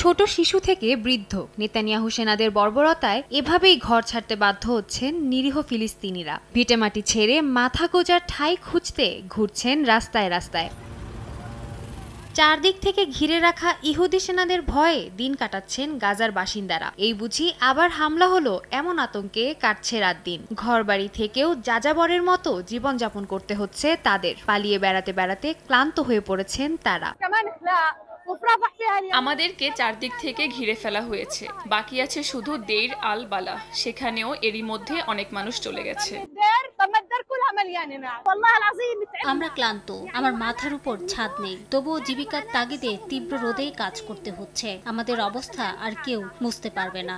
ছোট শিশু থেকে বৃদ্ধ, নেতানিয়াহু সেনাদের বর্বরতায় এভাবেই ঘর ছাড়তে বাধ্য হচ্ছেন নিরীহ ফিলিস্তিনিরা। ভিটেমাটি ছেড়ে মাথা গোঁজার ঠাঁই খুঁজতে ঘুরছেন রাস্তায় রাস্তায়। চারদিক থেকে ঘিরে রাখা ইহুদি সেনাদের ভয়ে দিন কাটাচ্ছেন গাজার বাসিন্দারা। এই বুঝি আবার হামলা হলো, এমন আতঙ্কে কাটছে রাত দিন। ঘরবাড়ি থেকেও যাযাবরের মতো জীবনযাপন করতে হচ্ছে তাদের। পালিয়ে বেড়াতে বেড়াতে ক্লান্ত হয়ে পড়েছেন তারা। আমাদেরকে চারদিক থেকে ঘিরে ফেলা হয়েছে, বাকি আছে শুধু দেইর আল বালা। সেখানেও এরই মধ্যে অনেক মানুষ চলে গেছে। আমরা ক্লান্ত, আমার মাথার উপর ছাদ নেই, তবুও জীবিকার তাগিদে তীব্র রোদে কাজ করতে হচ্ছে। আমাদের অবস্থা আর কেউ বুঝতে পারবে না।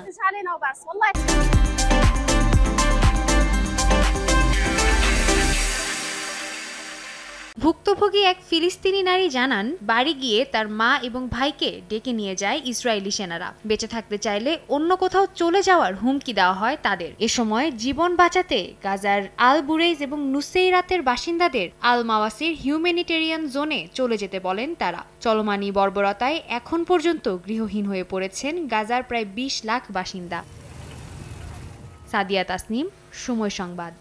ভুক্তভোগী এক ফিলিস্তিনি নারী জানান, বাড়ি গিয়ে তার মা এবং ভাইকে ডেকে নিয়ে যায় ইসরায়েলি সেনারা। বেঁচে থাকতে চাইলে অন্য কোথাও চলে যাওয়ার হুমকি দেওয়া হয় তাদের। এ সময় জীবন বাঁচাতে গাজার আল বুরেইজ এবং নুসেইরাতের বাসিন্দাদের আল মাওয়াসির হিউম্যানিটেরিয়ান জোনে চলে যেতে বলেন তারা। চলমানি বর্বরতায় এখন পর্যন্ত গৃহহীন হয়ে পড়েছেন গাজার প্রায় 20 লাখ বাসিন্দা। সাদিয়া তাসনিম, সময় সংবাদ।